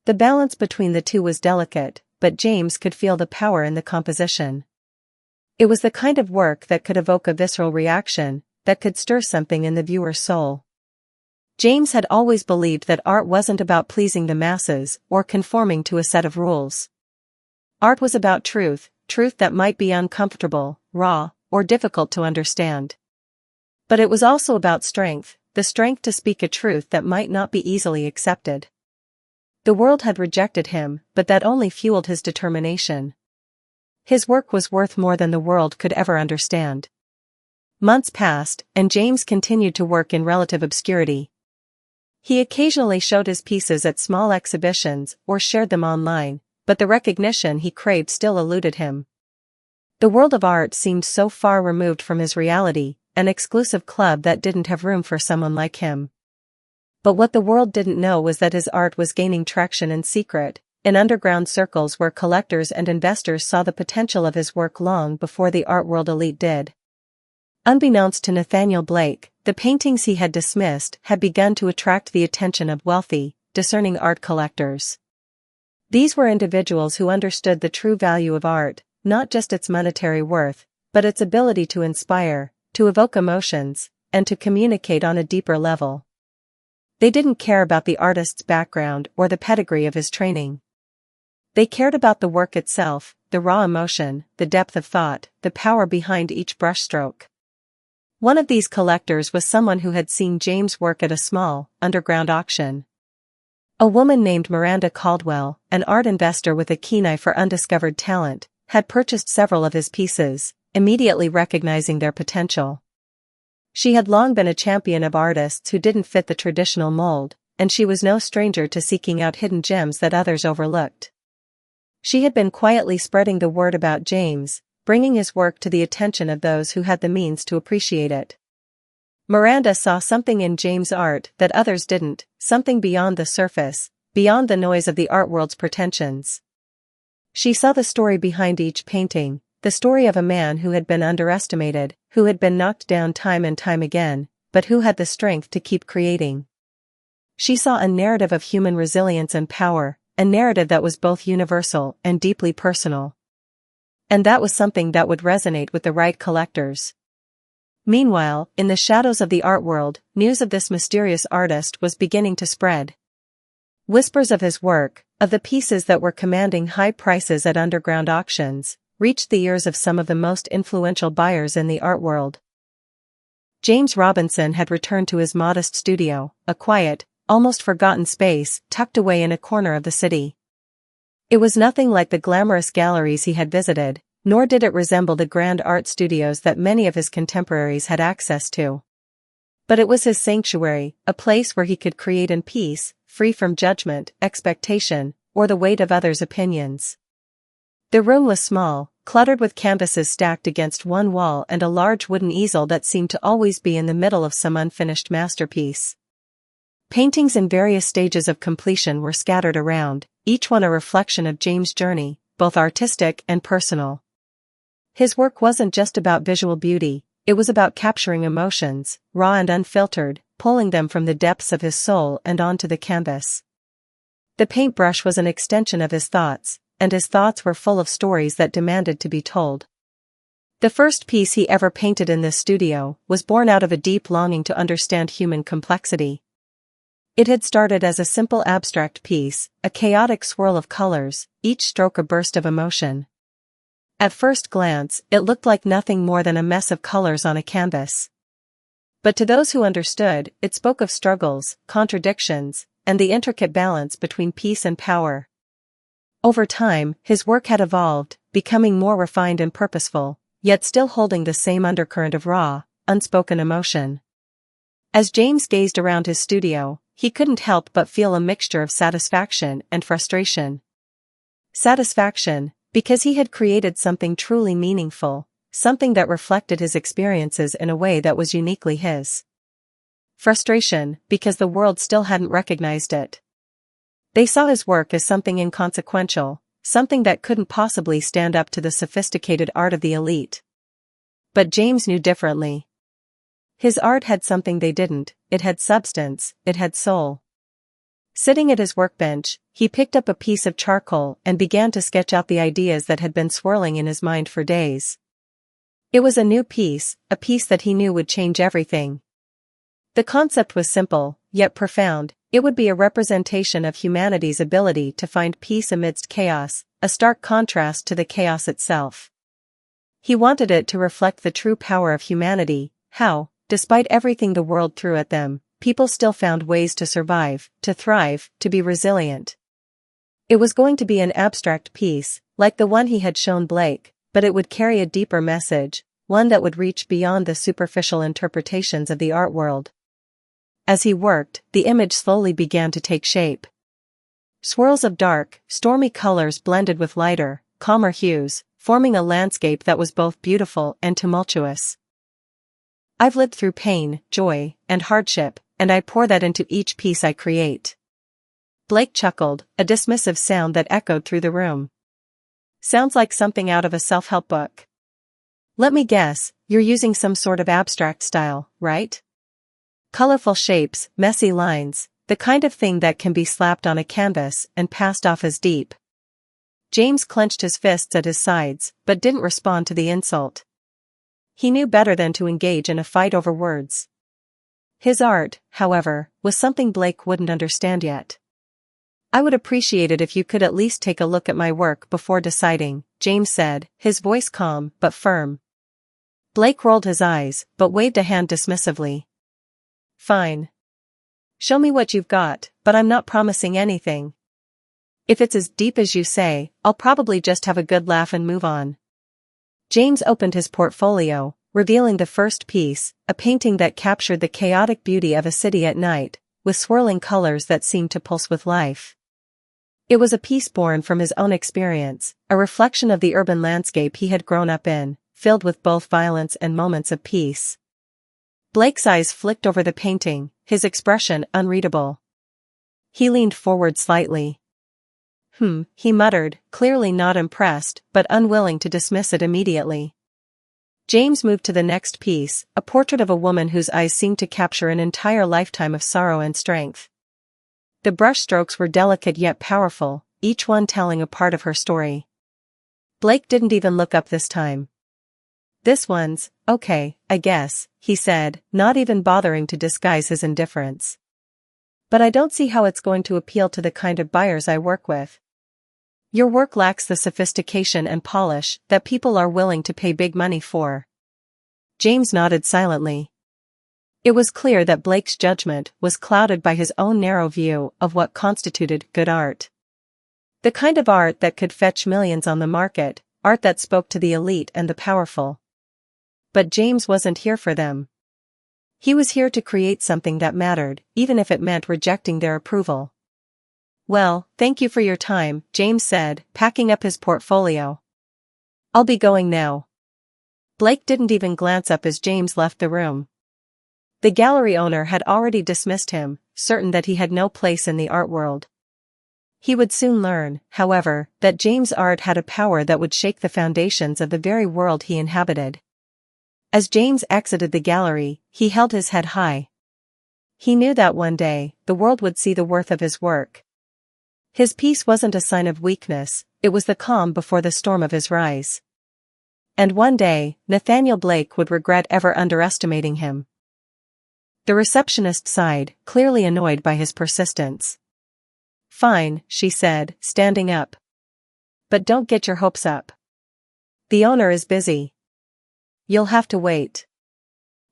The balance between the two was delicate, but James could feel the power in the composition. It was the kind of work that could evoke a visceral reaction, that could stir something in the viewer's soul. James had always believed that art wasn't about pleasing the masses or conforming to a set of rules. Art was about truth, truth that might be uncomfortable, raw, or difficult to understand. But it was also about strength, the strength to speak a truth that might not be easily accepted. The world had rejected him, but that only fueled his determination. His work was worth more than the world could ever understand. Months passed, and James continued to work in relative obscurity. He occasionally showed his pieces at small exhibitions or shared them online, but the recognition he craved still eluded him. The world of art seemed so far removed from his reality, an exclusive club that didn't have room for someone like him. But what the world didn't know was that his art was gaining traction in secret, in underground circles where collectors and investors saw the potential of his work long before the art world elite did. Unbeknownst to Nathaniel Blake, the paintings he had dismissed had begun to attract the attention of wealthy, discerning art collectors. These were individuals who understood the true value of art, not just its monetary worth, but its ability to inspire, to evoke emotions, and to communicate on a deeper level. They didn't care about the artist's background or the pedigree of his training. They cared about the work itself, the raw emotion, the depth of thought, the power behind each brushstroke. One of these collectors was someone who had seen James' work at a small, underground auction. A woman named Miranda Caldwell, an art investor with a keen eye for undiscovered talent, had purchased several of his pieces, immediately recognizing their potential. She had long been a champion of artists who didn't fit the traditional mold, and she was no stranger to seeking out hidden gems that others overlooked. She had been quietly spreading the word about James, bringing his work to the attention of those who had the means to appreciate it. Miranda saw something in James' art that others didn't, something beyond the surface, beyond the noise of the art world's pretensions. She saw the story behind each painting, the story of a man who had been underestimated, who had been knocked down time and time again, but who had the strength to keep creating. She saw a narrative of human resilience and power, a narrative that was both universal and deeply personal. And that was something that would resonate with the right collectors. Meanwhile, in the shadows of the art world, news of this mysterious artist was beginning to spread. Whispers of his work, of the pieces that were commanding high prices at underground auctions, reached the ears of some of the most influential buyers in the art world. James Robinson had returned to his modest studio, a quiet, almost forgotten space tucked away in a corner of the city. It was nothing like the glamorous galleries he had visited, nor did it resemble the grand art studios that many of his contemporaries had access to. But it was his sanctuary, a place where he could create in peace, free from judgment, expectation, or the weight of others' opinions. The room was small, cluttered with canvases stacked against one wall and a large wooden easel that seemed to always be in the middle of some unfinished masterpiece. Paintings in various stages of completion were scattered around, each one a reflection of James' journey, both artistic and personal. His work wasn't just about visual beauty, it was about capturing emotions, raw and unfiltered, pulling them from the depths of his soul and onto the canvas. The paintbrush was an extension of his thoughts, and his thoughts were full of stories that demanded to be told. The first piece he ever painted in this studio was born out of a deep longing to understand human complexity. It had started as a simple abstract piece, a chaotic swirl of colors, each stroke a burst of emotion. At first glance, it looked like nothing more than a mess of colors on a canvas. But to those who understood, it spoke of struggles, contradictions, and the intricate balance between peace and power. Over time, his work had evolved, becoming more refined and purposeful, yet still holding the same undercurrent of raw, unspoken emotion. As James gazed around his studio, he couldn't help but feel a mixture of satisfaction and frustration. Satisfaction, because he had created something truly meaningful, something that reflected his experiences in a way that was uniquely his. Frustration, because the world still hadn't recognized it. They saw his work as something inconsequential, something that couldn't possibly stand up to the sophisticated art of the elite. But James knew differently. His art had something they didn't, it had substance, it had soul. Sitting at his workbench, he picked up a piece of charcoal and began to sketch out the ideas that had been swirling in his mind for days. It was a new piece, a piece that he knew would change everything. The concept was simple, yet profound. It would be a representation of humanity's ability to find peace amidst chaos, a stark contrast to the chaos itself. He wanted it to reflect the true power of humanity, how, despite everything the world threw at them, people still found ways to survive, to thrive, to be resilient. It was going to be an abstract piece, like the one he had shown Blake, but it would carry a deeper message, one that would reach beyond the superficial interpretations of the art world. As he worked, the image slowly began to take shape. Swirls of dark, stormy colors blended with lighter, calmer hues, forming a landscape that was both beautiful and tumultuous. I've lived through pain, joy, and hardship, and I pour that into each piece I create. Blake chuckled, a dismissive sound that echoed through the room. Sounds like something out of a self-help book. Let me guess, you're using some sort of abstract style, right? Colorful shapes, messy lines, the kind of thing that can be slapped on a canvas and passed off as deep. James clenched his fists at his sides, but didn't respond to the insult. He knew better than to engage in a fight over words. His art, however, was something Blake wouldn't understand yet. I would appreciate it if you could at least take a look at my work before deciding, James said, his voice calm but firm. Blake rolled his eyes, but waved a hand dismissively. Fine. Show me what you've got, but I'm not promising anything. If it's as deep as you say, I'll probably just have a good laugh and move on. James opened his portfolio, revealing the first piece, a painting that captured the chaotic beauty of a city at night, with swirling colors that seemed to pulse with life. It was a piece born from his own experience, a reflection of the urban landscape he had grown up in, filled with both violence and moments of peace. Blake's eyes flicked over the painting, his expression unreadable. He leaned forward slightly. He muttered, clearly not impressed, but unwilling to dismiss it immediately. James moved to the next piece, a portrait of a woman whose eyes seemed to capture an entire lifetime of sorrow and strength. The brushstrokes were delicate yet powerful, each one telling a part of her story. Blake didn't even look up this time. This one's, okay, I guess, he said, not even bothering to disguise his indifference. But I don't see how it's going to appeal to the kind of buyers I work with. Your work lacks the sophistication and polish that people are willing to pay big money for. James nodded silently. It was clear that Blake's judgment was clouded by his own narrow view of what constituted good art. The kind of art that could fetch millions on the market, art that spoke to the elite and the powerful. But James wasn't here for them. He was here to create something that mattered, even if it meant rejecting their approval. Well, thank you for your time, James said, packing up his portfolio. I'll be going now. Blake didn't even glance up as James left the room. The gallery owner had already dismissed him, certain that he had no place in the art world. He would soon learn, however, that James' art had a power that would shake the foundations of the very world he inhabited. As James exited the gallery, he held his head high. He knew that one day, the world would see the worth of his work. His peace wasn't a sign of weakness, it was the calm before the storm of his rise. And one day, Nathaniel Blake would regret ever underestimating him. The receptionist sighed, clearly annoyed by his persistence. Fine, she said, standing up. But don't get your hopes up. The owner is busy. You'll have to wait.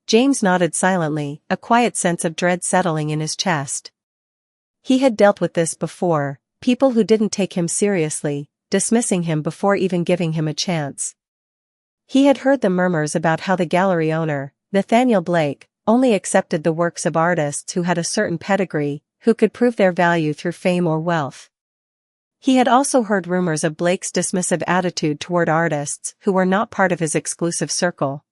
James nodded silently, a quiet sense of dread settling in his chest. He had dealt with this before, people who didn't take him seriously, dismissing him before even giving him a chance. He had heard the murmurs about how the gallery owner, Nathaniel Blake, only accepted the works of artists who had a certain pedigree, who could prove their value through fame or wealth. He had also heard rumors of Blake's dismissive attitude toward artists who were not part of his exclusive circle.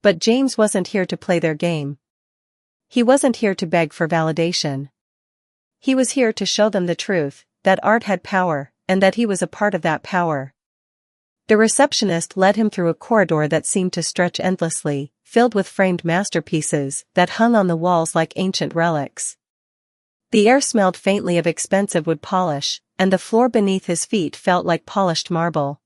But James wasn't here to play their game. He wasn't here to beg for validation. He was here to show them the truth, that art had power, and that he was a part of that power. The receptionist led him through a corridor that seemed to stretch endlessly, filled with framed masterpieces that hung on the walls like ancient relics. The air smelled faintly of expensive wood polish, and the floor beneath his feet felt like polished marble.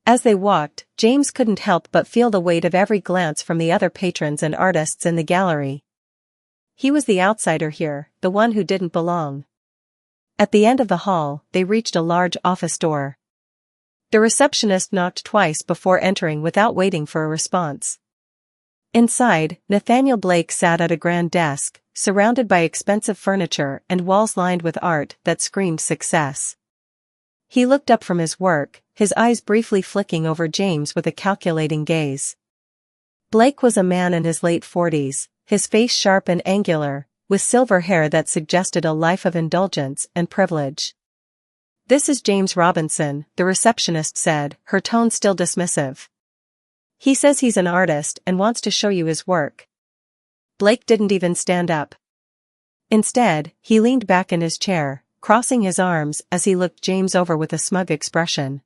As they walked, James couldn't help but feel the weight of every glance from the other patrons and artists in the gallery. He was the outsider here, the one who didn't belong. At the end of the hall, they reached a large office door. The receptionist knocked twice before entering without waiting for a response. Inside, Nathaniel Blake sat at a grand desk, surrounded by expensive furniture and walls lined with art that screamed success. He looked up from his work, his eyes briefly flicking over James with a calculating gaze. Blake was a man in his late 40s, his face sharp and angular, with silver hair that suggested a life of indulgence and privilege. "This is James Robinson," the receptionist said, her tone still dismissive. "He says he's an artist and wants to show you his work." Blake didn't even stand up. Instead, he leaned back in his chair, crossing his arms as he looked James over with a smug expression.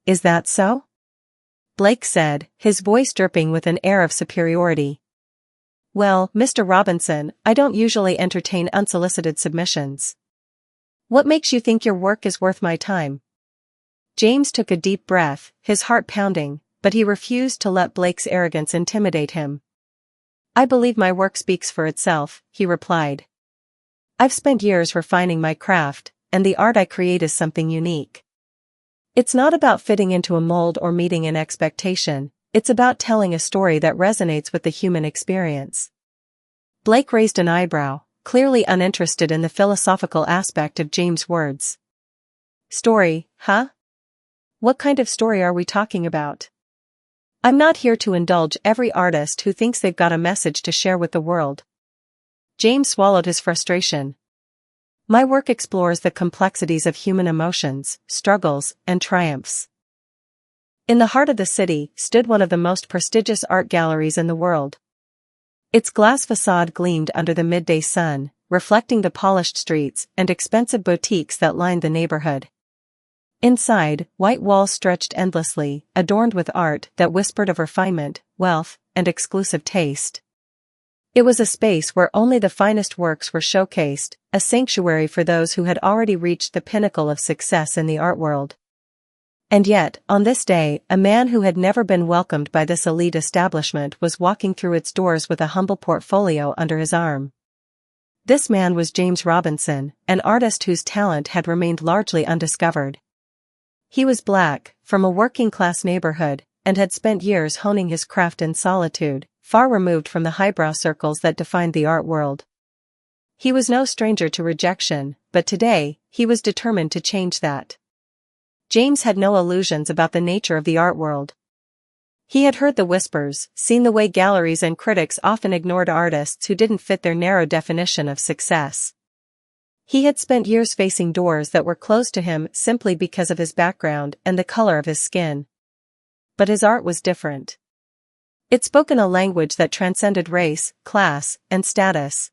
"Is that so?" Blake said, his voice dripping with an air of superiority. "Well, Mr. Robinson, I don't usually entertain unsolicited submissions. What makes you think your work is worth my time?" James took a deep breath, his heart pounding, but he refused to let Blake's arrogance intimidate him. "I believe my work speaks for itself," he replied. "I've spent years refining my craft, and the art I create is something unique. It's not about fitting into a mold or meeting an expectation, it's about telling a story that resonates with the human experience." Blake raised an eyebrow, clearly uninterested in the philosophical aspect of James' words. "Story, huh? What kind of story are we talking about? I'm not here to indulge every artist who thinks they've got a message to share with the world." James swallowed his frustration. "My work explores the complexities of human emotions, struggles, and triumphs." In the heart of the city stood one of the most prestigious art galleries in the world. Its glass facade gleamed under the midday sun, reflecting the polished streets and expensive boutiques that lined the neighborhood. Inside, white walls stretched endlessly, adorned with art that whispered of refinement, wealth, and exclusive taste. It was a space where only the finest works were showcased, a sanctuary for those who had already reached the pinnacle of success in the art world. And yet, on this day, a man who had never been welcomed by this elite establishment was walking through its doors with a humble portfolio under his arm. This man was James Robinson, an artist whose talent had remained largely undiscovered. He was black, from a working-class neighborhood, and had spent years honing his craft in solitude, far removed from the highbrow circles that defined the art world. He was no stranger to rejection, but today, he was determined to change that. James had no illusions about the nature of the art world. He had heard the whispers, seen the way galleries and critics often ignored artists who didn't fit their narrow definition of success. He had spent years facing doors that were closed to him simply because of his background and the color of his skin. But his art was different. It spoke in a language that transcended race, class, and status.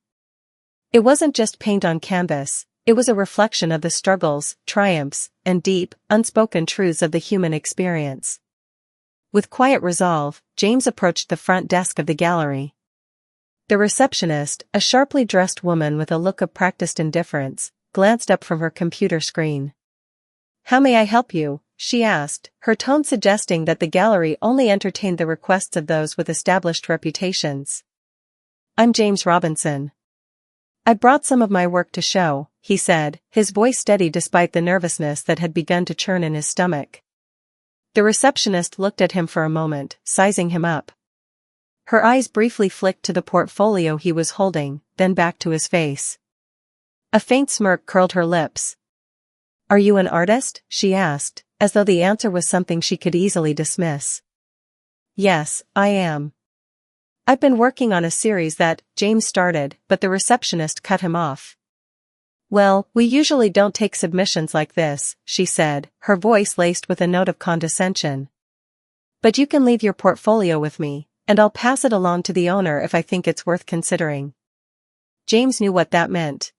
It wasn't just paint on canvas, it was a reflection of the struggles, triumphs, and deep, unspoken truths of the human experience. With quiet resolve, James approached the front desk of the gallery. The receptionist, a sharply dressed woman with a look of practiced indifference, glanced up from her computer screen. "How may I help you?" she asked, her tone suggesting that the gallery only entertained the requests of those with established reputations. "I'm James Robinson. I brought some of my work to show," he said, his voice steady despite the nervousness that had begun to churn in his stomach. The receptionist looked at him for a moment, sizing him up. Her eyes briefly flicked to the portfolio he was holding, then back to his face. A faint smirk curled her lips. "Are you an artist?" she asked, as though the answer was something she could easily dismiss. "Yes, I am. I've been working on a series that," James started, but the receptionist cut him off. "Well, we usually don't take submissions like this," she said, her voice laced with a note of condescension. "But you can leave your portfolio with me, and I'll pass it along to the owner if I think it's worth considering." James knew what that meant.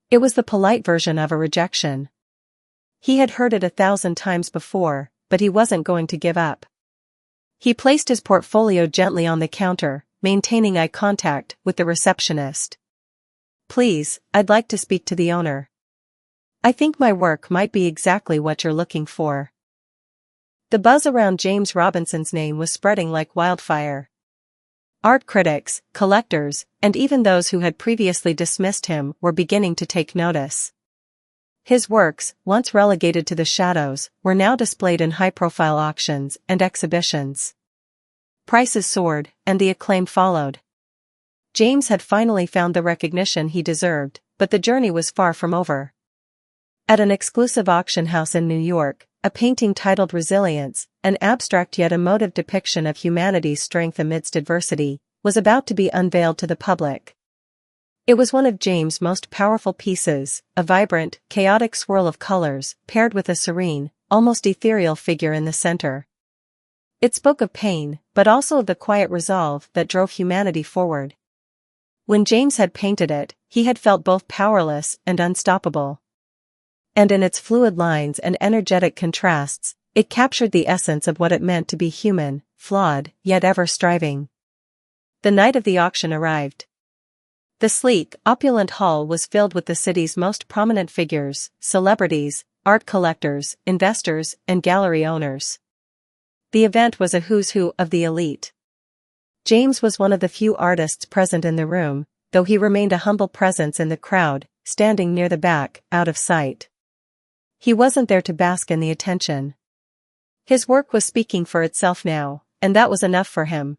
It was the polite version of a rejection. He had heard it 1,000 times before, but he wasn't going to give up. He placed his portfolio gently on the counter, maintaining eye contact with the receptionist. "Please, I'd like to speak to the owner. I think my work might be exactly what you're looking for." The buzz around James Robinson's name was spreading like wildfire. Art critics, collectors, and even those who had previously dismissed him were beginning to take notice. His works, once relegated to the shadows, were now displayed in high-profile auctions and exhibitions. Prices soared, and the acclaim followed. James had finally found the recognition he deserved, but the journey was far from over. At an exclusive auction house in New York, a painting titled Resilience, an abstract yet emotive depiction of humanity's strength amidst adversity, was about to be unveiled to the public. It was one of James' most powerful pieces, a vibrant, chaotic swirl of colors, paired with a serene, almost ethereal figure in the center. It spoke of pain, but also of the quiet resolve that drove humanity forward. When James had painted it, he had felt both powerless and unstoppable. And in its fluid lines and energetic contrasts, it captured the essence of what it meant to be human, flawed, yet ever striving. The night of the auction arrived. The sleek, opulent hall was filled with the city's most prominent figures, celebrities, art collectors, investors, and gallery owners. The event was a who's who of the elite. James was one of the few artists present in the room, though he remained a humble presence in the crowd, standing near the back, out of sight. He wasn't there to bask in the attention. His work was speaking for itself now, and that was enough for him.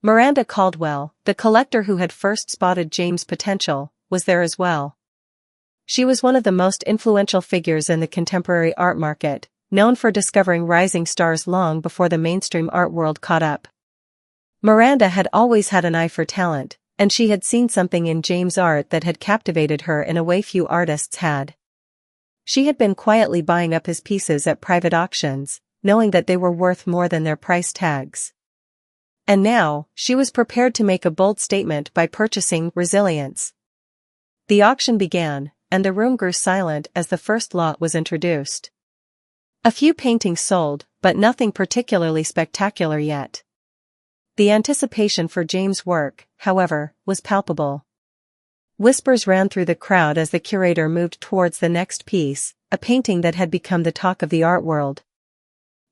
Miranda Caldwell, the collector who had first spotted James' potential, was there as well. She was one of the most influential figures in the contemporary art market, known for discovering rising stars long before the mainstream art world caught up. Miranda had always had an eye for talent, and she had seen something in James' art that had captivated her in a way few artists had. She had been quietly buying up his pieces at private auctions, knowing that they were worth more than their price tags. And now, she was prepared to make a bold statement by purchasing Resilience. The auction began, and the room grew silent as the first lot was introduced. A few paintings sold, but nothing particularly spectacular yet. The anticipation for James' work, however, was palpable. Whispers ran through the crowd as the curator moved towards the next piece, a painting that had become the talk of the art world.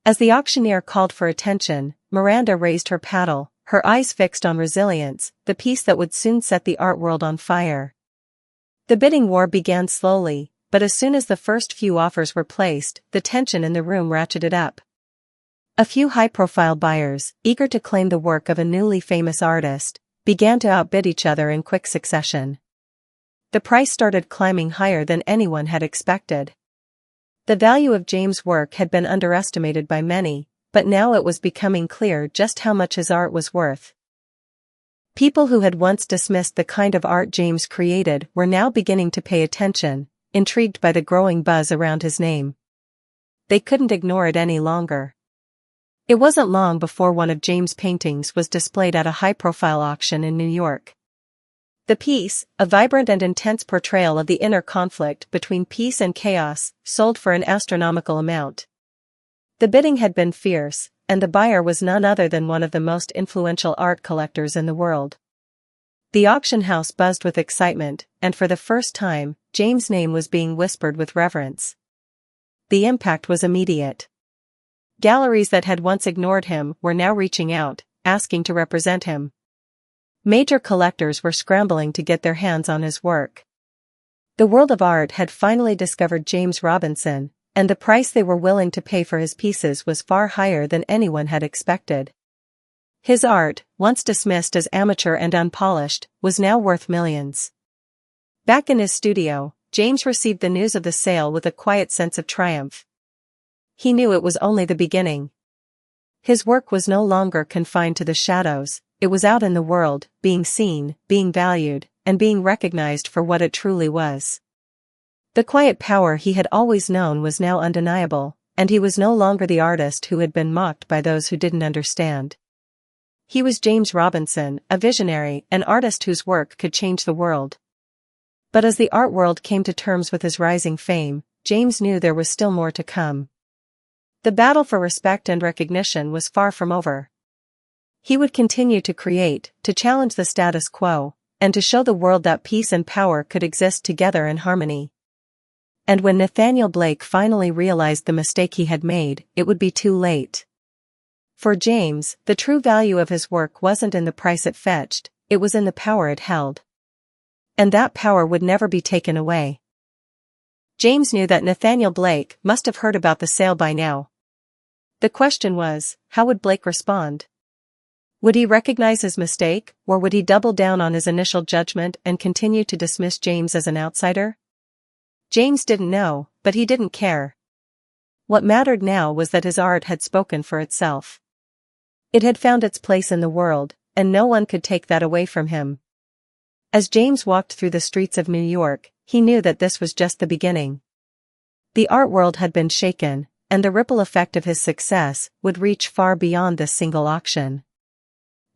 As the auctioneer called for attention, Miranda raised her paddle, her eyes fixed on Resilience, the piece that would soon set the art world on fire. The bidding war began slowly, but as soon as the first few offers were placed, the tension in the room ratcheted up. A few high-profile buyers, eager to claim the work of a newly famous artist, began to outbid each other in quick succession. The price started climbing higher than anyone had expected. The value of James' work had been underestimated by many, but now it was becoming clear just how much his art was worth. People who had once dismissed the kind of art James created were now beginning to pay attention, intrigued by the growing buzz around his name. They couldn't ignore it any longer. It wasn't long before one of James' paintings was displayed at a high-profile auction in New York. The piece, a vibrant and intense portrayal of the inner conflict between peace and chaos, sold for an astronomical amount. The bidding had been fierce, and the buyer was none other than one of the most influential art collectors in the world. The auction house buzzed with excitement, and for the first time, James' name was being whispered with reverence. The impact was immediate. Galleries that had once ignored him were now reaching out, asking to represent him. Major collectors were scrambling to get their hands on his work. The world of art had finally discovered James Robinson, and the price they were willing to pay for his pieces was far higher than anyone had expected. His art, once dismissed as amateur and unpolished, was now worth millions. Back in his studio, James received the news of the sale with a quiet sense of triumph. He knew it was only the beginning. His work was no longer confined to the shadows, it was out in the world, being seen, being valued, and being recognized for what it truly was. The quiet power he had always known was now undeniable, and he was no longer the artist who had been mocked by those who didn't understand. He was James Robinson, a visionary, an artist whose work could change the world. But as the art world came to terms with his rising fame, James knew there was still more to come. The battle for respect and recognition was far from over. He would continue to create, to challenge the status quo, and to show the world that peace and power could exist together in harmony. And when Nathaniel Blake finally realized the mistake he had made, it would be too late. For James, the true value of his work wasn't in the price it fetched, it was in the power it held. And that power would never be taken away. James knew that Nathaniel Blake must have heard about the sale by now. The question was, how would Blake respond? Would he recognize his mistake, or would he double down on his initial judgment and continue to dismiss James as an outsider? James didn't know, but he didn't care. What mattered now was that his art had spoken for itself. It had found its place in the world, and no one could take that away from him. As James walked through the streets of New York, he knew that this was just the beginning. The art world had been shaken, and the ripple effect of his success would reach far beyond this single auction.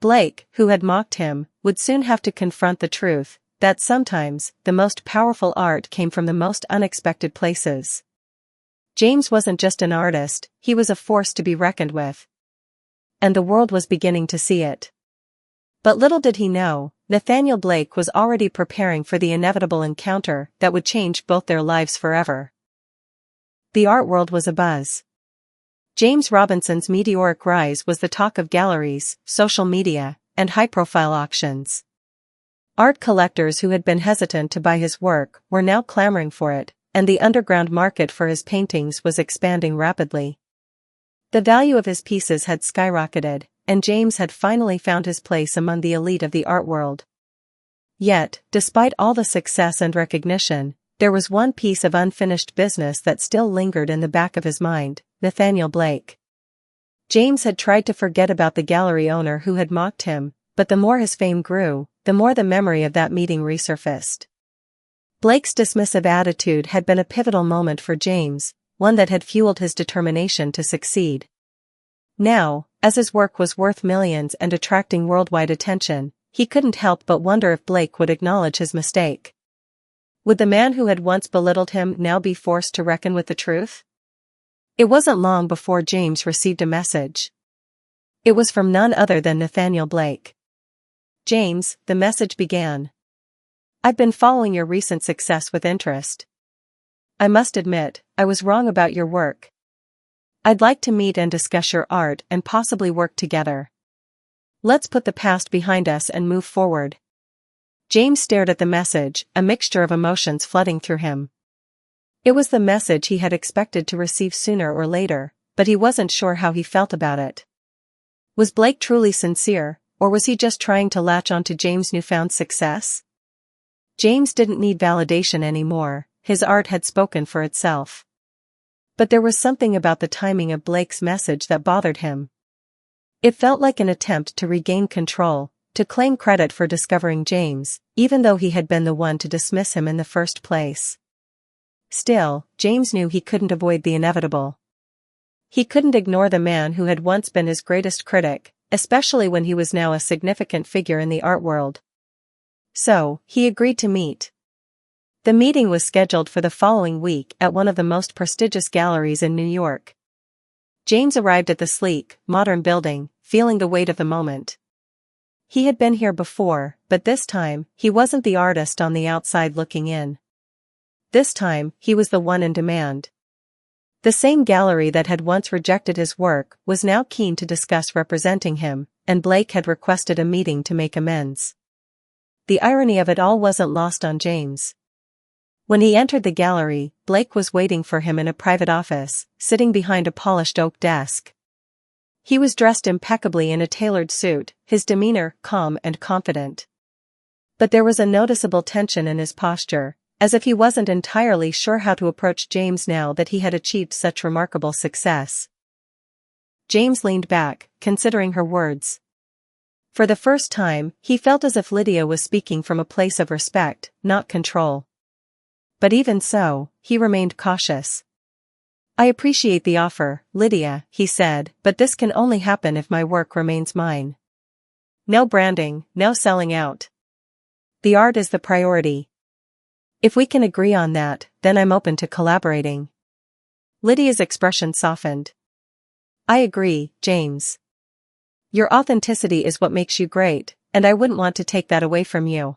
Blake, who had mocked him, would soon have to confront the truth, that sometimes the most powerful art came from the most unexpected places. James wasn't just an artist, he was a force to be reckoned with. And the world was beginning to see it. But little did he know, Nathaniel Blake was already preparing for the inevitable encounter that would change both their lives forever. The art world was abuzz. James Robinson's meteoric rise was the talk of galleries, social media, and high-profile auctions. Art collectors who had been hesitant to buy his work were now clamoring for it, and the underground market for his paintings was expanding rapidly. The value of his pieces had skyrocketed, and James had finally found his place among the elite of the art world. Yet, despite all the success and recognition, there was one piece of unfinished business that still lingered in the back of his mind: Nathaniel Blake. James had tried to forget about the gallery owner who had mocked him, but the more his fame grew, the more the memory of that meeting resurfaced. Blake's dismissive attitude had been a pivotal moment for James, one that had fueled his determination to succeed. Now, as his work was worth millions and attracting worldwide attention, he couldn't help but wonder if Blake would acknowledge his mistake. Would the man who had once belittled him now be forced to reckon with the truth? It wasn't long before James received a message. It was from none other than Nathaniel Blake. "James," the message began. "I've been following your recent success with interest. I must admit, I was wrong about your work. I'd like to meet and discuss your art and possibly work together. Let's put the past behind us and move forward." James stared at the message, a mixture of emotions flooding through him. It was the message he had expected to receive sooner or later, but he wasn't sure how he felt about it. Was Blake truly sincere, or was he just trying to latch onto James' newfound success? James didn't need validation anymore, his art had spoken for itself. But there was something about the timing of Blake's message that bothered him. It felt like an attempt to regain control, to claim credit for discovering James, even though he had been the one to dismiss him in the first place. Still, James knew he couldn't avoid the inevitable. He couldn't ignore the man who had once been his greatest critic, especially when he was now a significant figure in the art world. So, he agreed to meet. The meeting was scheduled for the following week at one of the most prestigious galleries in New York. James arrived at the sleek, modern building, feeling the weight of the moment. He had been here before, but this time, he wasn't the artist on the outside looking in. This time, he was the one in demand. The same gallery that had once rejected his work was now keen to discuss representing him, and Blake had requested a meeting to make amends. The irony of it all wasn't lost on James. When he entered the gallery, Blake was waiting for him in a private office, sitting behind a polished oak desk. He was dressed impeccably in a tailored suit, his demeanor calm and confident. But there was a noticeable tension in his posture, as if he wasn't entirely sure how to approach James now that he had achieved such remarkable success. James leaned back, considering her words. For the first time, he felt as if Lydia was speaking from a place of respect, not control. But even so, he remained cautious. "I appreciate the offer, Lydia," he said, "but this can only happen if my work remains mine. No branding, no selling out. The art is the priority. If we can agree on that, then I'm open to collaborating." Lydia's expression softened. "I agree, James. Your authenticity is what makes you great, and I wouldn't want to take that away from you."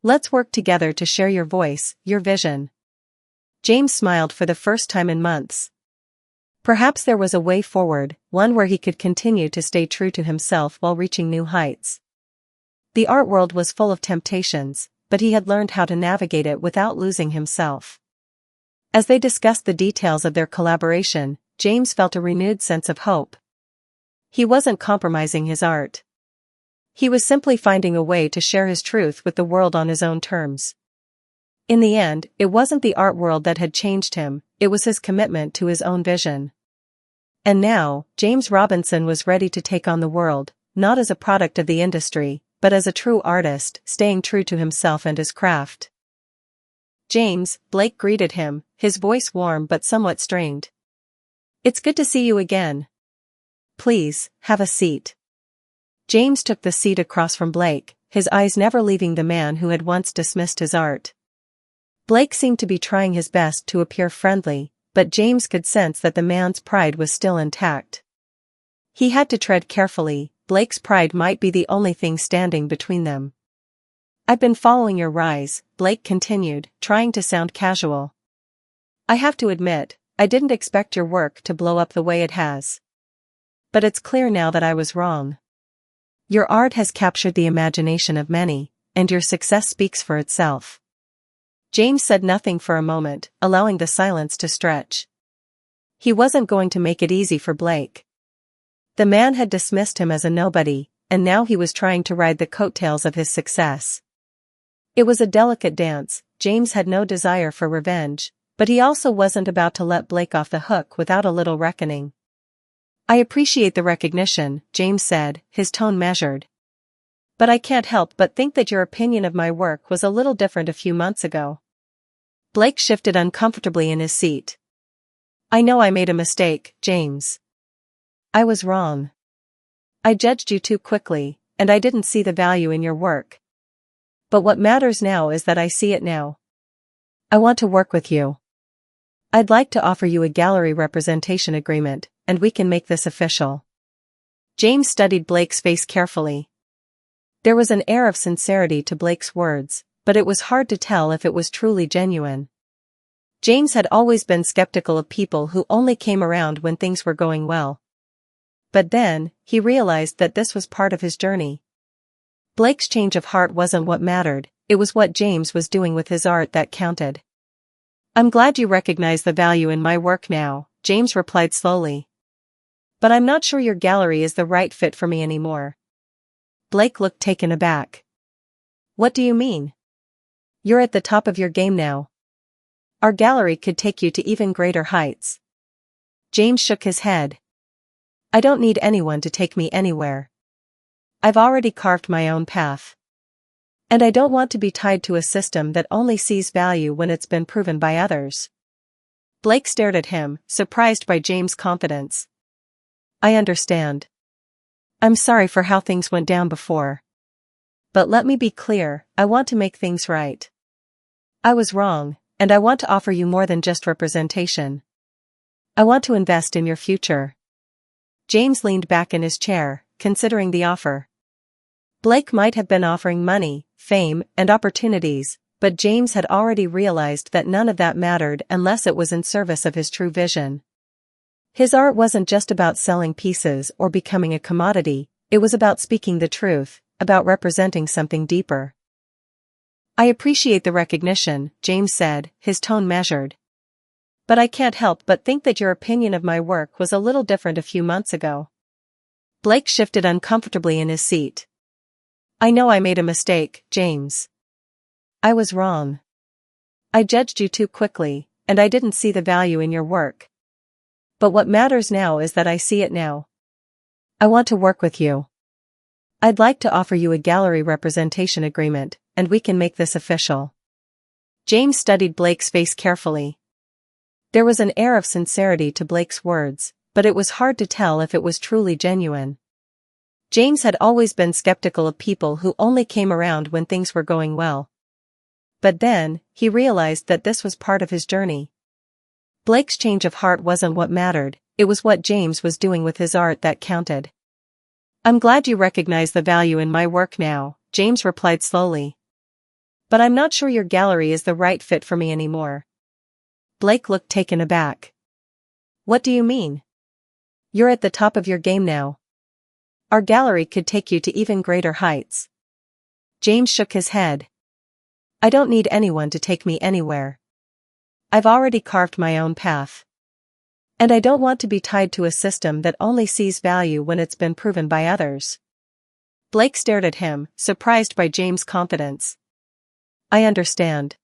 Let's work together to share your voice, your vision. James smiled for the first time in months. Perhaps there was a way forward, one where he could continue to stay true to himself while reaching new heights. The art world was full of temptations, but he had learned how to navigate it without losing himself. As they discussed the details of their collaboration, James felt a renewed sense of hope. He wasn't compromising his art. He was simply finding a way to share his truth with the world on his own terms. In the end, it wasn't the art world that had changed him, it was his commitment to his own vision. And now, James Robinson was ready to take on the world, not as a product of the industry, but as a true artist, staying true to himself and his craft. James, Blake greeted him, his voice warm but somewhat strained. It's good to see you again. Please, have a seat. James took the seat across from Blake, his eyes never leaving the man who had once dismissed his art. Blake seemed to be trying his best to appear friendly, but James could sense that the man's pride was still intact. He had to tread carefully, Blake's pride might be the only thing standing between them. I've been following your rise, Blake continued, trying to sound casual. I have to admit, I didn't expect your work to blow up the way it has. But it's clear now that I was wrong. Your art has captured the imagination of many, and your success speaks for itself. James said nothing for a moment, allowing the silence to stretch. He wasn't going to make it easy for Blake. The man had dismissed him as a nobody, and now he was trying to ride the coattails of his success. It was a delicate dance. James had no desire for revenge, but he also wasn't about to let Blake off the hook without a little reckoning. I appreciate the recognition, James said, his tone measured. But I can't help but think that your opinion of my work was a little different a few months ago. Blake shifted uncomfortably in his seat. I know I made a mistake, James. I was wrong. I judged you too quickly, and I didn't see the value in your work. But what matters now is that I see it now. I want to work with you. I'd like to offer you a gallery representation agreement, and we can make this official. James studied Blake's face carefully. There was an air of sincerity to Blake's words, but it was hard to tell if it was truly genuine. James had always been skeptical of people who only came around when things were going well. But then, he realized that this was part of his journey. Blake's change of heart wasn't what mattered, it was what James was doing with his art that counted. I'm glad you recognize the value in my work now, James replied slowly. But I'm not sure your gallery is the right fit for me anymore. Blake looked taken aback. What do you mean? You're at the top of your game now. Our gallery could take you to even greater heights. James shook his head. I don't need anyone to take me anywhere. I've already carved my own path. And I don't want to be tied to a system that only sees value when it's been proven by others. Blake stared at him, surprised by James' confidence. I understand. I'm sorry for how things went down before. But let me be clear, I want to make things right. I was wrong, and I want to offer you more than just representation. I want to invest in your future. James leaned back in his chair, considering the offer. Blake might have been offering money, fame, and opportunities, but James had already realized that none of that mattered unless it was in service of his true vision. His art wasn't just about selling pieces or becoming a commodity, it was about speaking the truth, about representing something deeper. I appreciate the recognition, James said, his tone measured. But I can't help but think that your opinion of my work was a little different a few months ago. Blake shifted uncomfortably in his seat. I know I made a mistake, James. I was wrong. I judged you too quickly, and I didn't see the value in your work. But what matters now is that I see it now. I want to work with you. I'd like to offer you a gallery representation agreement, and we can make this official. James studied Blake's face carefully. There was an air of sincerity to Blake's words, but it was hard to tell if it was truly genuine. James had always been skeptical of people who only came around when things were going well. But then, he realized that this was part of his journey. Blake's change of heart wasn't what mattered, it was what James was doing with his art that counted. I'm glad you recognize the value in my work now, James replied slowly. But I'm not sure your gallery is the right fit for me anymore. Blake looked taken aback. What do you mean? You're at the top of your game now. Our gallery could take you to even greater heights. James shook his head. I don't need anyone to take me anywhere. I've already carved my own path. And I don't want to be tied to a system that only sees value when it's been proven by others. Blake stared at him, surprised by James' confidence. I understand.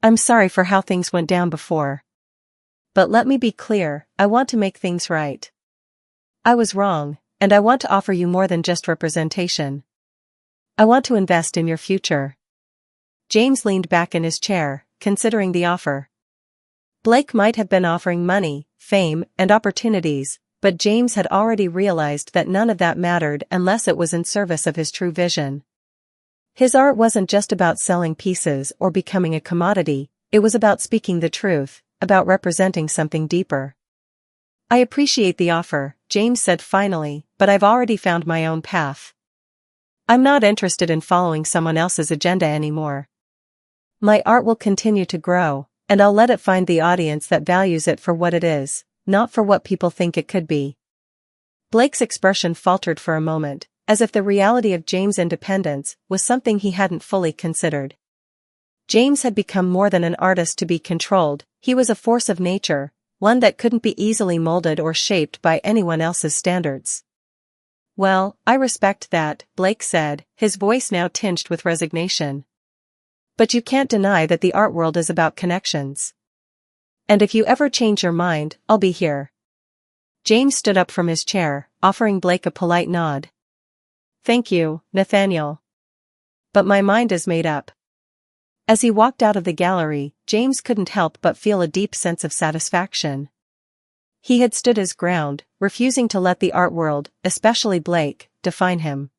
I'm sorry for how things went down before. But let me be clear, I want to make things right. I was wrong, and I want to offer you more than just representation. I want to invest in your future. James leaned back in his chair, considering the offer. Blake might have been offering money, fame, and opportunities, but James had already realized that none of that mattered unless it was in service of his true vision. His art wasn't just about selling pieces or becoming a commodity, it was about speaking the truth, about representing something deeper. I appreciate the offer, James said finally, but I've already found my own path. I'm not interested in following someone else's agenda anymore. My art will continue to grow, and I'll let it find the audience that values it for what it is, not for what people think it could be. Blake's expression faltered for a moment, as if the reality of James' independence was something he hadn't fully considered. James had become more than an artist to be controlled, he was a force of nature, one that couldn't be easily molded or shaped by anyone else's standards. Well, I respect that, Blake said, his voice now tinged with resignation. But you can't deny that the art world is about connections. And if you ever change your mind, I'll be here. James stood up from his chair, offering Blake a polite nod. Thank you, Nathaniel. But my mind is made up. As he walked out of the gallery, James couldn't help but feel a deep sense of satisfaction. He had stood his ground, refusing to let the art world, especially Blake, define him.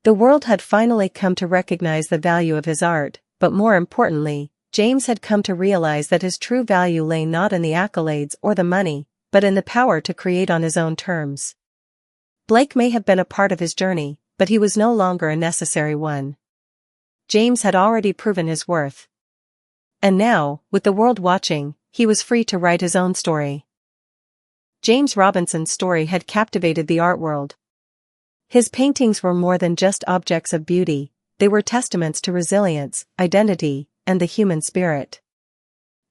The world had finally come to recognize the value of his art, but more importantly, James had come to realize that his true value lay not in the accolades or the money, but in the power to create on his own terms. Blake may have been a part of his journey, but he was no longer a necessary one. James had already proven his worth. And now, with the world watching, he was free to write his own story. James Robinson's story had captivated the art world. His paintings were more than just objects of beauty, they were testaments to resilience, identity, and the human spirit.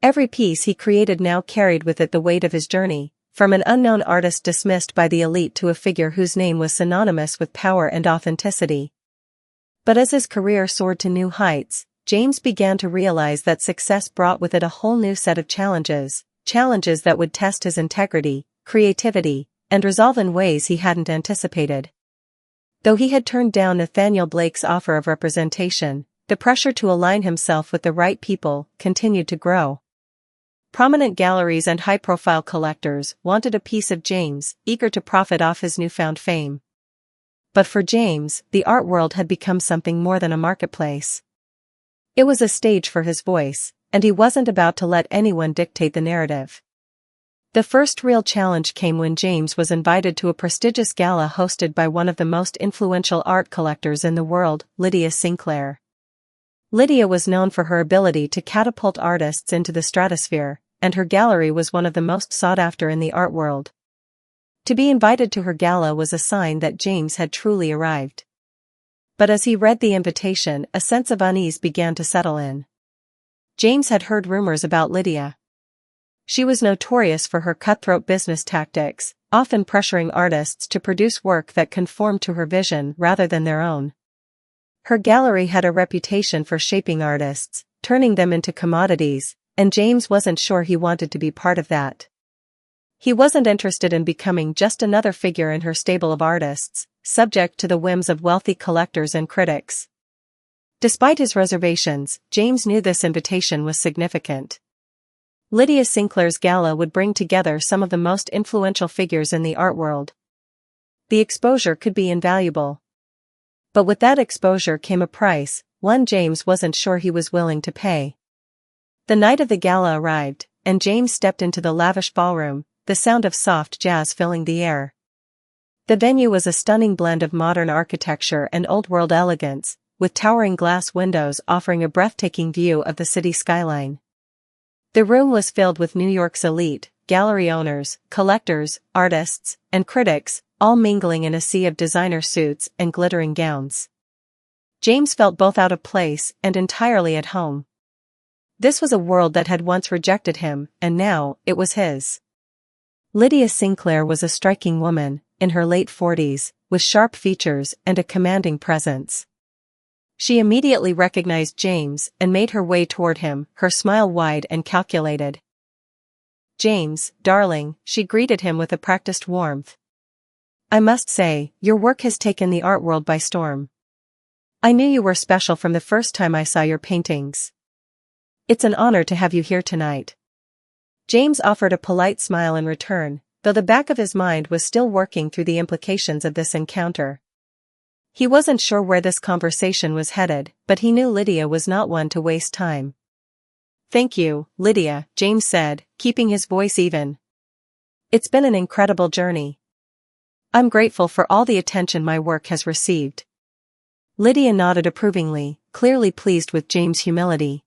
Every piece he created now carried with it the weight of his journey, from an unknown artist dismissed by the elite to a figure whose name was synonymous with power and authenticity. But as his career soared to new heights, James began to realize that success brought with it a whole new set of challenges that would test his integrity, creativity, and resolve in ways he hadn't anticipated. Though he had turned down Nathaniel Blake's offer of representation, the pressure to align himself with the right people continued to grow. Prominent galleries and high-profile collectors wanted a piece of James, eager to profit off his newfound fame. But for James, the art world had become something more than a marketplace. It was a stage for his voice, and he wasn't about to let anyone dictate the narrative. The first real challenge came when James was invited to a prestigious gala hosted by one of the most influential art collectors in the world, Lydia Sinclair. Lydia was known for her ability to catapult artists into the stratosphere, and her gallery was one of the most sought after in the art world. To be invited to her gala was a sign that James had truly arrived. But as he read the invitation, a sense of unease began to settle in. James had heard rumors about Lydia. She was notorious for her cutthroat business tactics, often pressuring artists to produce work that conformed to her vision rather than their own. Her gallery had a reputation for shaping artists, turning them into commodities, and James wasn't sure he wanted to be part of that. He wasn't interested in becoming just another figure in her stable of artists, subject to the whims of wealthy collectors and critics. Despite his reservations, James knew this invitation was significant. Lydia Sinclair's gala would bring together some of the most influential figures in the art world. The exposure could be invaluable. But with that exposure came a price, one James wasn't sure he was willing to pay. The night of the gala arrived, and James stepped into the lavish ballroom, the sound of soft jazz filling the air. The venue was a stunning blend of modern architecture and old-world elegance, with towering glass windows offering a breathtaking view of the city skyline. The room was filled with New York's elite, gallery owners, collectors, artists, and critics, all mingling in a sea of designer suits and glittering gowns. James felt both out of place and entirely at home. This was a world that had once rejected him, and now, it was his. Lydia Sinclair was a striking woman, in her late 40s, with sharp features and a commanding presence. She immediately recognized James and made her way toward him, her smile wide and calculated. "James, darling," she greeted him with a practiced warmth. "I must say, your work has taken the art world by storm. I knew you were special from the first time I saw your paintings. It's an honor to have you here tonight." James offered a polite smile in return, though the back of his mind was still working through the implications of this encounter. He wasn't sure where this conversation was headed, but he knew Lydia was not one to waste time. "Thank you, Lydia," James said, keeping his voice even. "It's been an incredible journey. I'm grateful for all the attention my work has received." Lydia nodded approvingly, clearly pleased with James' humility.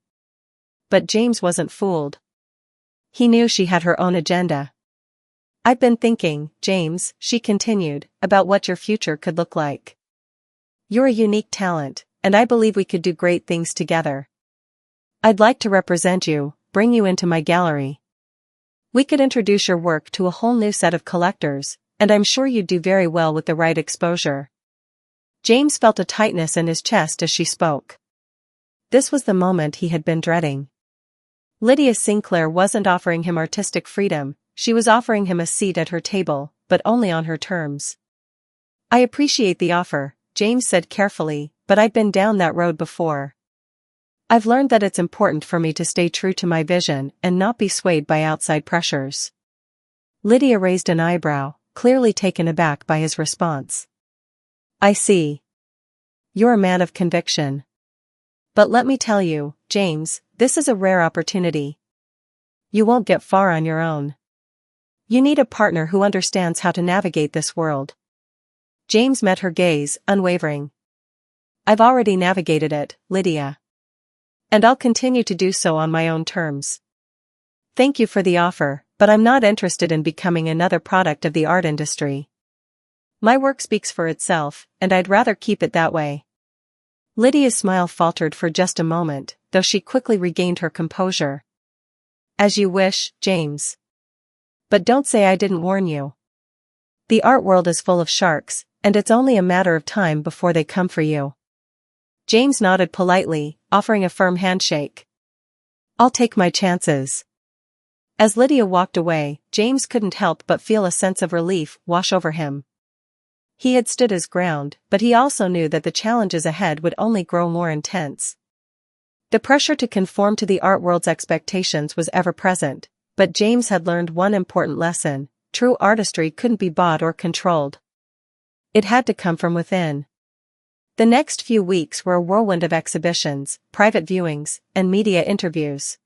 But James wasn't fooled. He knew she had her own agenda. "I've been thinking, James," she continued, "about what your future could look like. You're a unique talent, and I believe we could do great things together. I'd like to represent you, bring you into my gallery. We could introduce your work to a whole new set of collectors, and I'm sure you'd do very well with the right exposure." James felt a tightness in his chest as she spoke. This was the moment he had been dreading. Lydia Sinclair wasn't offering him artistic freedom, she was offering him a seat at her table, but only on her terms. "I appreciate the offer," James said carefully, "but I've been down that road before. I've learned that it's important for me to stay true to my vision and not be swayed by outside pressures." Lydia raised an eyebrow, clearly taken aback by his response. "I see. You're a man of conviction. But let me tell you, James, this is a rare opportunity. You won't get far on your own. You need a partner who understands how to navigate this world." James met her gaze, unwavering. "I've already navigated it, Lydia. And I'll continue to do so on my own terms. Thank you for the offer, but I'm not interested in becoming another product of the art industry. My work speaks for itself, and I'd rather keep it that way." Lydia's smile faltered for just a moment, though she quickly regained her composure. "As you wish, James. But don't say I didn't warn you. The art world is full of sharks, and it's only a matter of time before they come for you." James nodded politely, offering a firm handshake. "I'll take my chances." As Lydia walked away, James couldn't help but feel a sense of relief wash over him. He had stood his ground, but he also knew that the challenges ahead would only grow more intense. The pressure to conform to the art world's expectations was ever present, but James had learned one important lesson: true artistry couldn't be bought or controlled. It had to come from within. The next few weeks were a whirlwind of exhibitions, private viewings, and media interviews.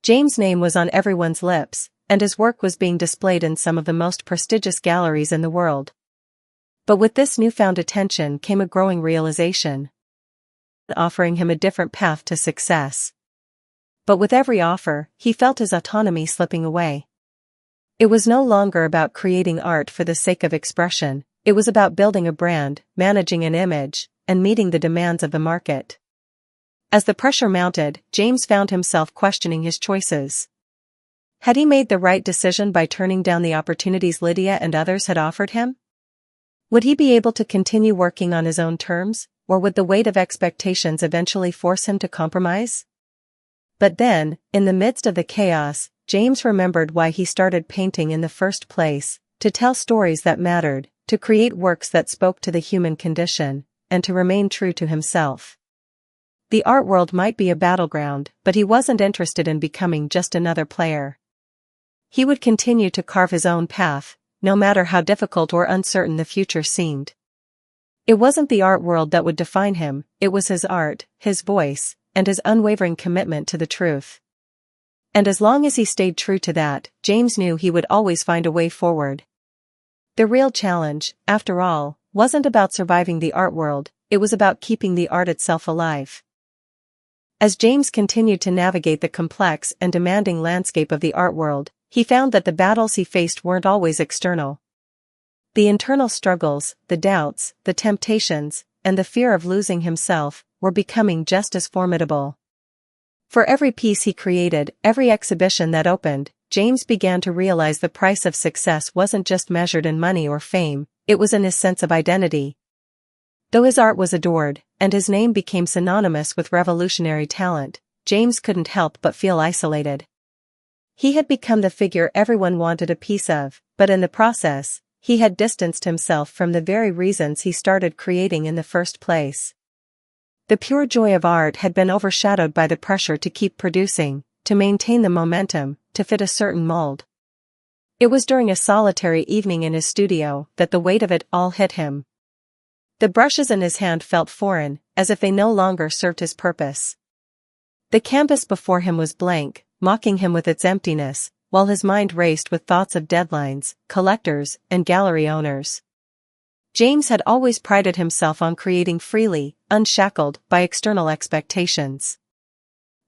James' name was on everyone's lips, and his work was being displayed in some of the most prestigious galleries in the world. But with this newfound attention came a growing realization, offering him a different path to success. But with every offer, he felt his autonomy slipping away. It was no longer about creating art for the sake of expression, it was about building a brand, managing an image, and meeting the demands of the market. As the pressure mounted, James found himself questioning his choices. Had he made the right decision by turning down the opportunities Lydia and others had offered him? Would he be able to continue working on his own terms, or would the weight of expectations eventually force him to compromise? But then, in the midst of the chaos, James remembered why he started painting in the first place: to tell stories that mattered, to create works that spoke to the human condition, and to remain true to himself. The art world might be a battleground, but he wasn't interested in becoming just another player. He would continue to carve his own path, no matter how difficult or uncertain the future seemed. It wasn't the art world that would define him, it was his art, his voice, and his unwavering commitment to the truth. And as long as he stayed true to that, James knew he would always find a way forward. The real challenge, after all, wasn't about surviving the art world, it was about keeping the art itself alive. As James continued to navigate the complex and demanding landscape of the art world, he found that the battles he faced weren't always external. The internal struggles, the doubts, the temptations, and the fear of losing himself were becoming just as formidable. For every piece he created, every exhibition that opened, James began to realize the price of success wasn't just measured in money or fame, it was in his sense of identity. Though his art was adored, and his name became synonymous with revolutionary talent, James couldn't help but feel isolated. He had become the figure everyone wanted a piece of, but in the process, he had distanced himself from the very reasons he started creating in the first place. The pure joy of art had been overshadowed by the pressure to keep producing, to maintain the momentum, to fit a certain mold. It was during a solitary evening in his studio that the weight of it all hit him. The brushes in his hand felt foreign, as if they no longer served his purpose. The canvas before him was blank, mocking him with its emptiness, while his mind raced with thoughts of deadlines, collectors, and gallery owners. James had always prided himself on creating freely, unshackled by external expectations.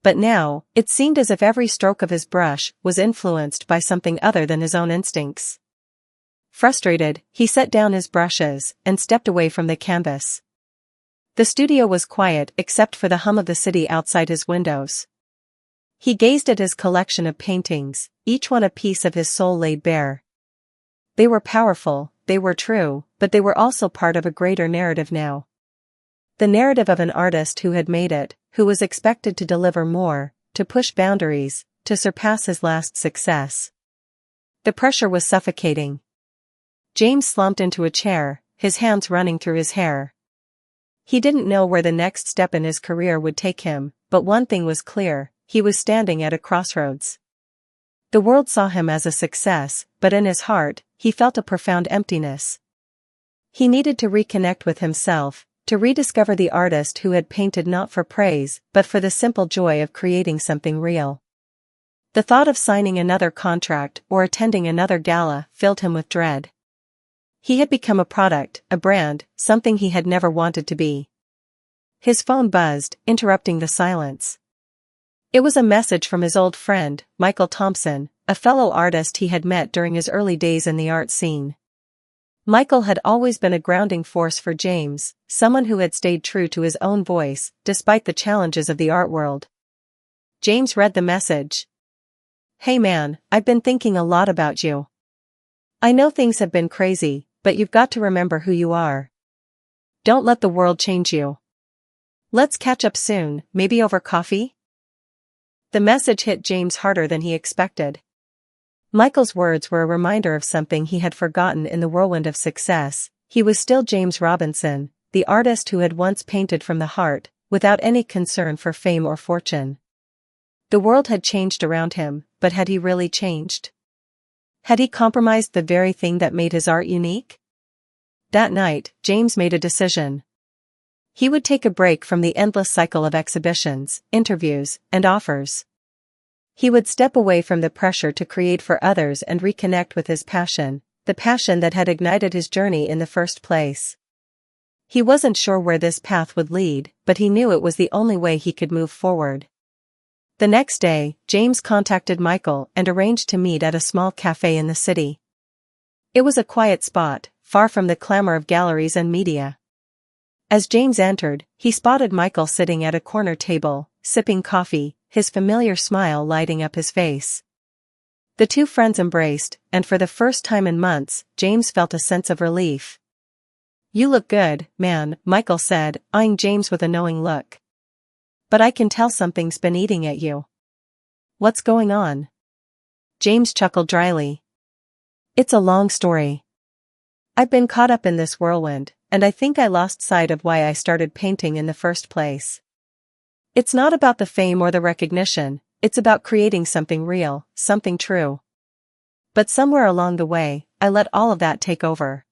But now, it seemed as if every stroke of his brush was influenced by something other than his own instincts. Frustrated, he set down his brushes and stepped away from the canvas. The studio was quiet except for the hum of the city outside his windows. He gazed at his collection of paintings, each one a piece of his soul laid bare. They were powerful, they were true, but they were also part of a greater narrative now. The narrative of an artist who had made it, who was expected to deliver more, to push boundaries, to surpass his last success. The pressure was suffocating. James slumped into a chair, his hands running through his hair. He didn't know where the next step in his career would take him, but one thing was clear, he was standing at a crossroads. The world saw him as a success, but in his heart, he felt a profound emptiness. He needed to reconnect with himself, to rediscover the artist who had painted not for praise, but for the simple joy of creating something real. The thought of signing another contract or attending another gala filled him with dread. He had become a product, a brand, something he had never wanted to be. His phone buzzed, interrupting the silence. It was a message from his old friend, Michael Thompson, a fellow artist he had met during his early days in the art scene. Michael had always been a grounding force for James, someone who had stayed true to his own voice, despite the challenges of the art world. James read the message. "Hey man, I've been thinking a lot about you. I know things have been crazy, but you've got to remember who you are. Don't let the world change you. Let's catch up soon, maybe over coffee?" The message hit James harder than he expected. Michael's words were a reminder of something he had forgotten in the whirlwind of success. He was still James Robinson, the artist who had once painted from the heart, without any concern for fame or fortune. The world had changed around him, but had he really changed? Had he compromised the very thing that made his art unique? That night, James made a decision. He would take a break from the endless cycle of exhibitions, interviews, and offers. He would step away from the pressure to create for others and reconnect with his passion, the passion that had ignited his journey in the first place. He wasn't sure where this path would lead, but he knew it was the only way he could move forward. The next day, James contacted Michael and arranged to meet at a small cafe in the city. It was a quiet spot, far from the clamor of galleries and media. As James entered, he spotted Michael sitting at a corner table, sipping coffee, his familiar smile lighting up his face. The two friends embraced, and for the first time in months, James felt a sense of relief. "You look good, man," Michael said, eyeing James with a knowing look. "But I can tell something's been eating at you. What's going on?" James chuckled dryly. "It's a long story. I've been caught up in this whirlwind, and I think I lost sight of why I started painting in the first place. It's not about the fame or the recognition, it's about creating something real, something true. But somewhere along the way, I let all of that take over.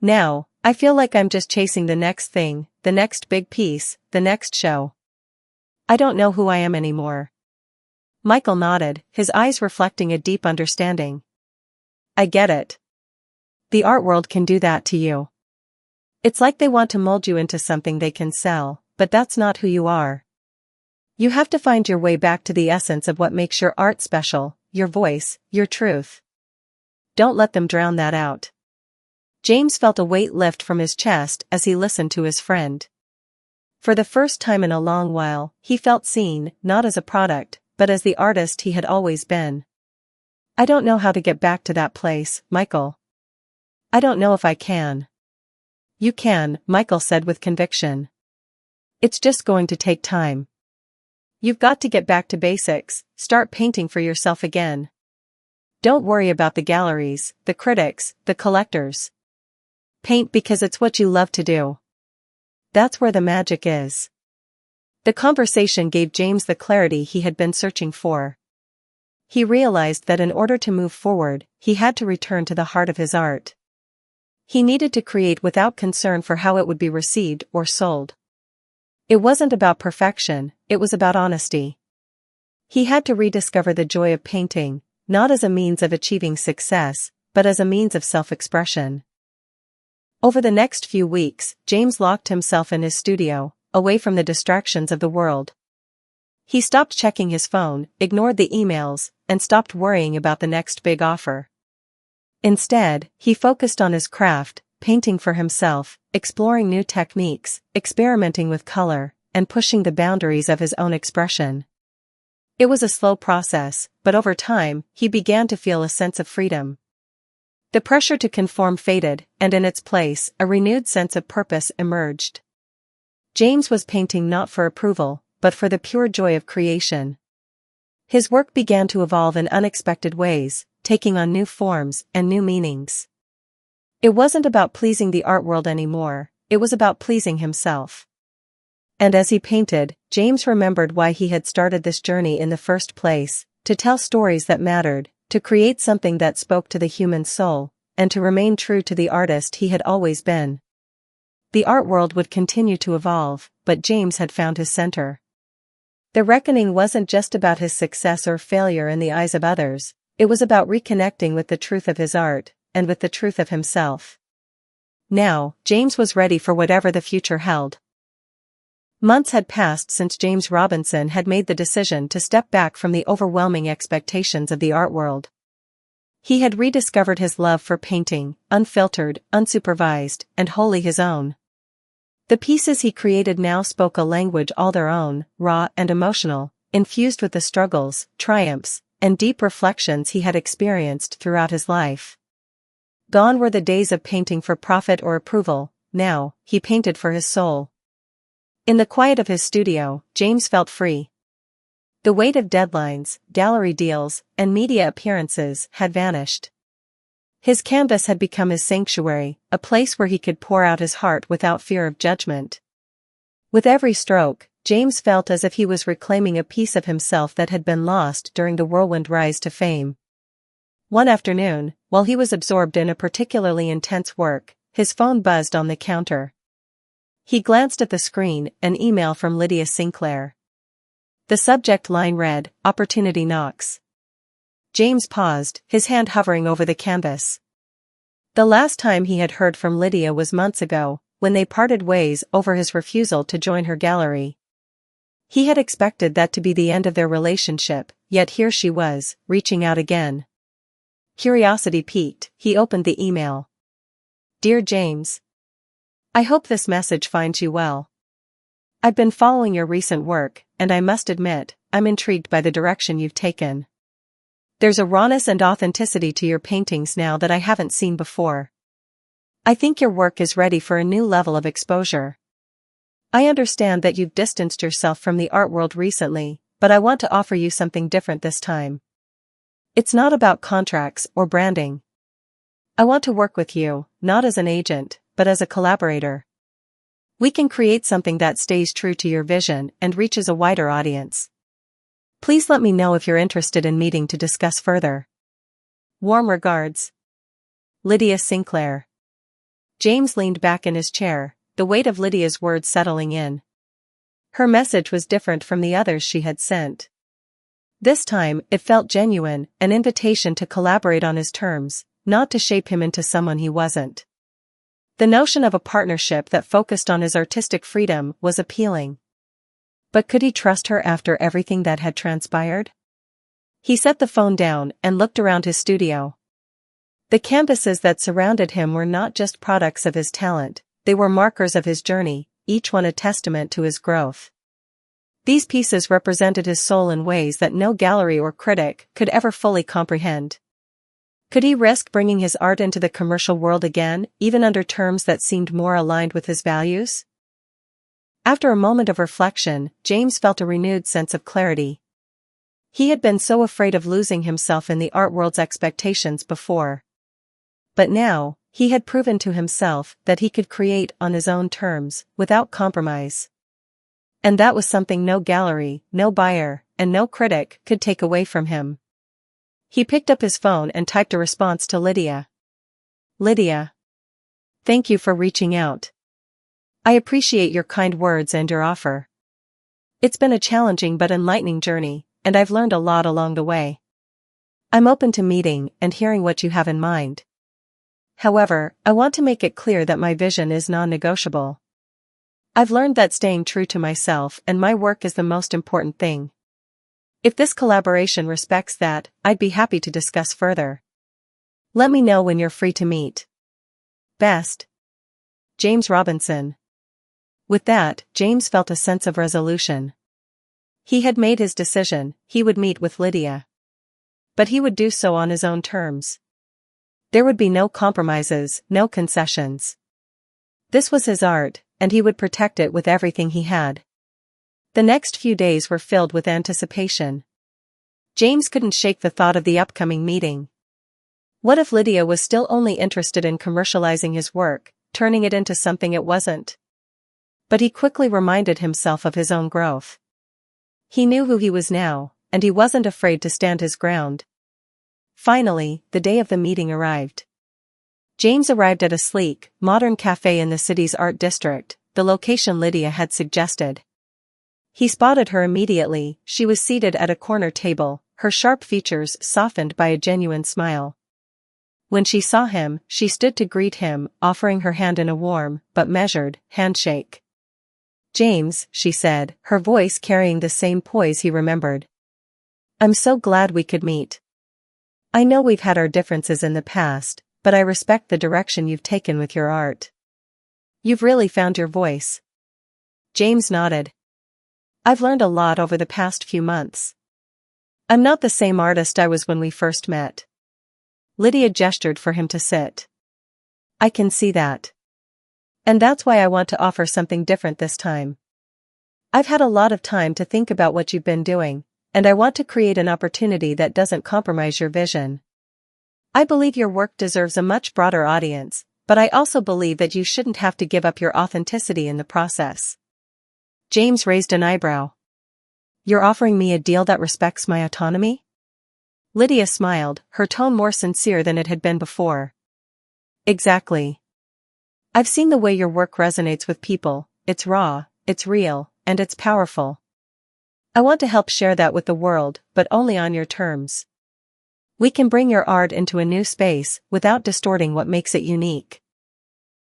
Now, I feel like I'm just chasing the next thing, the next big piece, the next show. I don't know who I am anymore." Michael nodded, his eyes reflecting a deep understanding. "I get it. The art world can do that to you. It's like they want to mold you into something they can sell, but that's not who you are. You have to find your way back to the essence of what makes your art special, your voice, your truth. Don't let them drown that out. James felt a weight lift from his chest as he listened to his friend. For the first time in a long while, he felt seen, not as a product, but as the artist he had always been. I don't know how to get back to that place, Michael. I don't know if I can. You can, Michael said with conviction. It's just going to take time. You've got to get back to basics, start painting for yourself again. Don't worry about the galleries, the critics, the collectors. Paint because it's what you love to do. That's where the magic is. The conversation gave James the clarity he had been searching for. He realized that in order to move forward, he had to return to the heart of his art. He needed to create without concern for how it would be received or sold. It wasn't about perfection, it was about honesty. He had to rediscover the joy of painting, not as a means of achieving success, but as a means of self-expression. Over the next few weeks, James locked himself in his studio, away from the distractions of the world. He stopped checking his phone, ignored the emails, and stopped worrying about the next big offer. Instead, he focused on his craft, painting for himself, exploring new techniques, experimenting with color, and pushing the boundaries of his own expression. It was a slow process, but over time, he began to feel a sense of freedom. The pressure to conform faded, and in its place, a renewed sense of purpose emerged. James was painting not for approval, but for the pure joy of creation. His work began to evolve in unexpected ways, taking on new forms and new meanings. It wasn't about pleasing the art world anymore, it was about pleasing himself. And as he painted, James remembered why he had started this journey in the first place, to tell stories that mattered, to create something that spoke to the human soul, and to remain true to the artist he had always been. The art world would continue to evolve, but James had found his center. The reckoning wasn't just about his success or failure in the eyes of others, it was about reconnecting with the truth of his art, and with the truth of himself. Now, James was ready for whatever the future held. Months had passed since James Robinson had made the decision to step back from the overwhelming expectations of the art world. He had rediscovered his love for painting, unfiltered, unsupervised, and wholly his own. The pieces he created now spoke a language all their own, raw and emotional, infused with the struggles, triumphs, and deep reflections he had experienced throughout his life. Gone were the days of painting for profit or approval, now, he painted for his soul. In the quiet of his studio, James felt free. The weight of deadlines, gallery deals, and media appearances had vanished. His canvas had become his sanctuary, a place where he could pour out his heart without fear of judgment. With every stroke, James felt as if he was reclaiming a piece of himself that had been lost during the whirlwind rise to fame. One afternoon, while he was absorbed in a particularly intense work, his phone buzzed on the counter. He glanced at the screen, an email from Lydia Sinclair. The subject line read, "Opportunity knocks." James paused, his hand hovering over the canvas. The last time he had heard from Lydia was months ago, when they parted ways over his refusal to join her gallery. He had expected that to be the end of their relationship, yet here she was, reaching out again. Curiosity piqued, he opened the email. Dear James, I hope this message finds you well. I've been following your recent work, and I must admit, I'm intrigued by the direction you've taken. There's a rawness and authenticity to your paintings now that I haven't seen before. I think your work is ready for a new level of exposure. I understand that you've distanced yourself from the art world recently, but I want to offer you something different this time. It's not about contracts or branding. I want to work with you, not as an agent, but as a collaborator. We can create something that stays true to your vision and reaches a wider audience. Please let me know if you're interested in meeting to discuss further. Warm regards. Lydia Sinclair. James leaned back in his chair, the weight of Lydia's words settling in. Her message was different from the others she had sent. This time, it felt genuine, an invitation to collaborate on his terms, not to shape him into someone he wasn't. The notion of a partnership that focused on his artistic freedom was appealing. But could he trust her after everything that had transpired? He set the phone down and looked around his studio. The canvases that surrounded him were not just products of his talent, they were markers of his journey, each one a testament to his growth. These pieces represented his soul in ways that no gallery or critic could ever fully comprehend. Could he risk bringing his art into the commercial world again, even under terms that seemed more aligned with his values? After a moment of reflection, James felt a renewed sense of clarity. He had been so afraid of losing himself in the art world's expectations before. But now, he had proven to himself that he could create on his own terms, without compromise. And that was something no gallery, no buyer, and no critic could take away from him. He picked up his phone and typed a response to Lydia. Lydia. Thank you for reaching out. I appreciate your kind words and your offer. It's been a challenging but enlightening journey, and I've learned a lot along the way. I'm open to meeting and hearing what you have in mind. However, I want to make it clear that my vision is non-negotiable. I've learned that staying true to myself and my work is the most important thing. If this collaboration respects that, I'd be happy to discuss further. Let me know when you're free to meet. Best. James Robinson. With that, James felt a sense of resolution. He had made his decision, he would meet with Lydia. But he would do so on his own terms. There would be no compromises, no concessions. This was his art, and he would protect it with everything he had. The next few days were filled with anticipation. James couldn't shake the thought of the upcoming meeting. What if Lydia was still only interested in commercializing his work, turning it into something it wasn't? But he quickly reminded himself of his own growth. He knew who he was now, and he wasn't afraid to stand his ground. Finally, the day of the meeting arrived. James arrived at a sleek, modern cafe in the city's art district, the location Lydia had suggested. He spotted her immediately. She was seated at a corner table, her sharp features softened by a genuine smile. When she saw him, she stood to greet him, offering her hand in a warm, but measured, handshake. James, she said, her voice carrying the same poise he remembered. I'm so glad we could meet. I know we've had our differences in the past, but I respect the direction you've taken with your art. You've really found your voice. James nodded. I've learned a lot over the past few months. I'm not the same artist I was when we first met. Lydia gestured for him to sit. I can see that. And that's why I want to offer something different this time. I've had a lot of time to think about what you've been doing, and I want to create an opportunity that doesn't compromise your vision. I believe your work deserves a much broader audience, but I also believe that you shouldn't have to give up your authenticity in the process. James raised an eyebrow. You're offering me a deal that respects my autonomy? Lydia smiled, her tone more sincere than it had been before. Exactly. I've seen the way your work resonates with people. It's raw, it's real, and it's powerful. I want to help share that with the world, but only on your terms. We can bring your art into a new space without distorting what makes it unique.